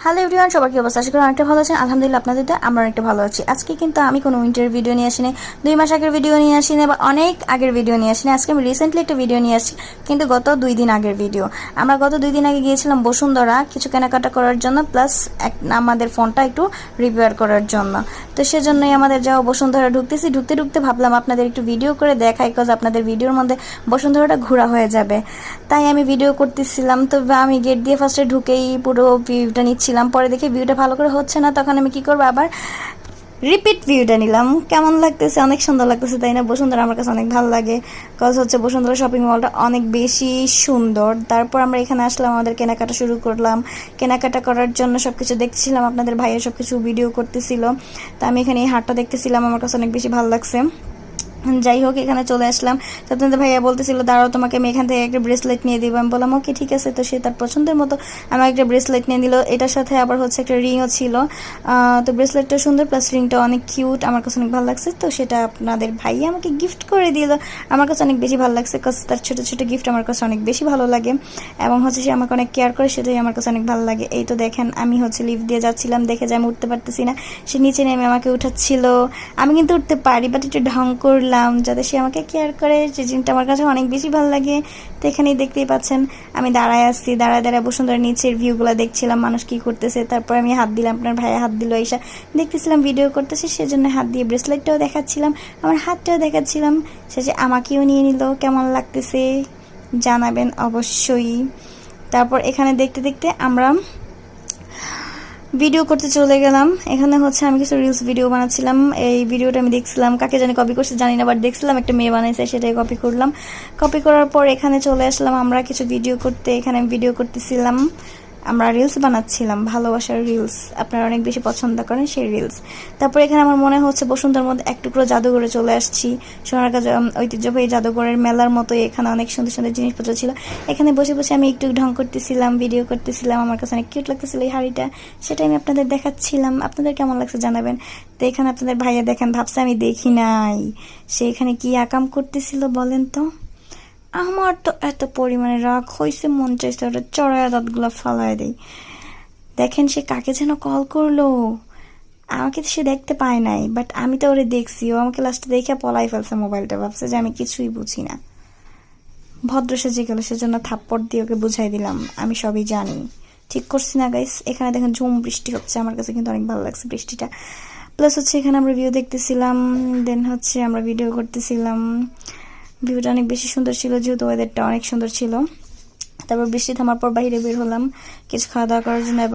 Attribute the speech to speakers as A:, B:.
A: Hello everyone, সবার কি অবস্থা? আশা করি অনেকটা ভালো আছেন। আলহামদুলিল্লাহ, আপনাদের তো আমরা অনেকটা ভালো আছি। আজকে কিন্তু আমি কোনো উইন্টার ভিডিও নিয়ে আসিনি, 2 মাস আগের ভিডিও নিয়ে আসিনি, বা অনেক আগের ভিডিও নিয়ে আসিনি। আজকে আমি রিসেন্টলি একটা ভিডিও নিয়ে আসছি, কিন্তু গত 2 দিন আগের ভিডিও। আমরা গত 2 দিন আগে গিয়েছিলাম বসুন্ধরা কিছু কেনাকাটা করার জন্য, প্লাস আমাদের ফোনটা একটু রিপেয়ার করার জন্য। তো সেজন্যই আমাদের যাওয়া বসুন্ধরা। ঢুকতে ঢুকতে ভাবলাম আপনাদের একটু ভিডিও করে দেখাই, কজ আপনাদের ভিডিওর মধ্যে বসুন্ধরাটা ঘোরা হয়ে যাবে। তাই আমি ভিডিও করতেছিলাম। তো আমি গেট দিয়ে ফার্স্টে ঢুকেই পুরো ভিউটা নিচ্ছিলাম। পরে দেখি ভিউটা ভালো করে হচ্ছে না, তখন আমি কি করবো, আবার রিপিট ভিউটা নিলাম। কেমন লাগতেছে? অনেক সুন্দর লাগতেছে, তাই না? বসুন্ধরা আমার কাছে অনেক ভালো লাগে, কজ হচ্ছে বসুন্ধরা শপিং মলটা অনেক বেশি সুন্দর। তারপর আমরা এখানে আসলাম, আমাদের কেনাকাটা শুরু করলাম। কেনাকাটা করার জন্য সবকিছু দেখছিলাম, আপনাদের ভাইয়া সবকিছু ভিডিও করতেছিল। তো আমি এখানে এই হাটটা দেখতেছিলাম, আমার কাছে অনেক বেশি ভালো লাগছে। যাই হোক, এখানে চলে আসলাম। তো আপনাদের ভাইয়া বলতেছিল, দাঁড়াও তোমাকে আমি এখান থেকে একটা ব্রেসলেট নিয়ে দিব। আমি বললাম ওকে ঠিক আছে। তো সে তার পছন্দের মতো আমার একটা ব্রেসলেট নিয়ে দিল। এটার সাথে আবার হচ্ছে একটা রিংও ছিল। তো ব্রেসলেটটা সুন্দর, প্লাস রিংটা অনেক কিউট, আমার কাছে অনেক ভালো লাগছে। তো সেটা আপনাদের ভাইয়া আমাকে গিফট করে দিল। আমার কাছে অনেক বেশি ভালো লাগছে, কজ তার ছোটো ছোটো গিফট আমার কাছে অনেক বেশি ভালো লাগে, এবং হচ্ছে সে আমাকে অনেক কেয়ার করে, সেটাই আমার কাছে অনেক ভালো লাগে। এই তো দেখেন, আমি হচ্ছে লিফট দিয়ে যাচ্ছিলাম, দেখে যে আমি উঠতে পারতেছি না, সে নিচে নেমে আমাকে উঠাচ্ছিল। আমি কিন্তু উঠতে পারি, বাট একটু ঢং করলাম যাতে সে আমাকে কেয়ার করে, যে জিনিসটা আমার কাছে অনেক বেশি ভালো লাগে। তো এখানেই দেখতেই পাচ্ছেন আমি দাঁড়ায় আসছি, দাঁড়ায় বসুন্ধরা নিচের ভিউগুলো দেখছিলাম, মানুষ কি করতেছে। তারপর আমি হাত দিলাম, আপনার ভাইয়া হাত দিল, এসা দেখতেছিলাম ভিডিও করতেছে, সেজন্য হাত দিয়ে ব্রেসলেটটাও দেখাচ্ছিলাম, আমার হাতটাও দেখাচ্ছিলাম। সে যে আমাকেও নিয়ে নিল। কেমন লাগতেছে জানাবেন অবশ্যই। তারপর এখানে দেখতে দেখতে আমরা ভিডিও করতে চলে গেলাম। এখানে হচ্ছে আমি কিছু রিলস ভিডিও বানাচ্ছিলাম। এই ভিডিওটা আমি দেখছিলাম, কাকে জানি কপি করছে জানি না, বাট দেখছিলাম একটা মেয়ে বানাইছে, সেটাই কপি করলাম। কপি করার পর এখানে চলে আসলাম আমরা কিছু ভিডিও করতে। এখানে ভিডিও করতেছিলাম, আমরা রিলস বানাচ্ছিলাম, ভালোবাসার রিলস, আপনারা অনেক বেশি পছন্দ করেন সেই রিলস। তারপর এখানে আমার মনে হচ্ছে বসুন্ধরার মধ্যে এক টুকরো জাদুঘরে চলে আসছি। সোনারগাঁ ঐতিহ্যবাহী জাদুঘরের মেলার মতোই এখানে অনেক সুন্দর সুন্দর জিনিসপত্র ছিল। এখানে বসে বসে আমি একটু ঢং করতেছিলাম, ভিডিও করতেছিলাম, আমার কাছে অনেক কিউট লাগতেছিল এই হাড়িটা, সেটাই আমি আপনাদের দেখাচ্ছিলাম। আপনাদের কেমন লাগছে জানাবেন। তো এখানে আপনাদের ভাইয়া দেখেন, ভাবছে আমি দেখি নাই, সে এখানে কি আকাম করতেছিল বলেন তো। আমার তো এত পরিমাণে রাগ হয়েছে, মন চাইছে ওটা চড়ায় দাঁতগুলো ফালায় দেয়। দেখেন সে কাকে যেন কল করলো, আমাকে তো সে দেখতে পায় নাই, বাট আমি তো ওরে দেখছি। ও আমাকে লাস্টে দেখে পলাই ফেলছে মোবাইলটা, ভাবছে যে আমি কিছুই বুঝি না। ভদ্র সেজে গেল, সেজন্য থাপ্পড় দিয়ে ওকে বুঝাই দিলাম আমি সবই জানি। ঠিক করছি না গাইস? এখানে দেখেন ঝুম বৃষ্টি হচ্ছে, আমার কাছে কিন্তু অনেক ভালো লাগছে বৃষ্টিটা। প্লাস হচ্ছে এখানে আমরা ভিউ দেখতেছিলাম, দেন হচ্ছে আমরা ভিডিও করতেছিলাম। ভিউটা অনেক বেশি সুন্দর ছিল, যেহেতু ওয়েদারটা অনেক সুন্দর ছিল। তারপর বৃষ্টি থামার পর বাইরে বের হলাম কিছু খাওয়া দাওয়া করার জন্য।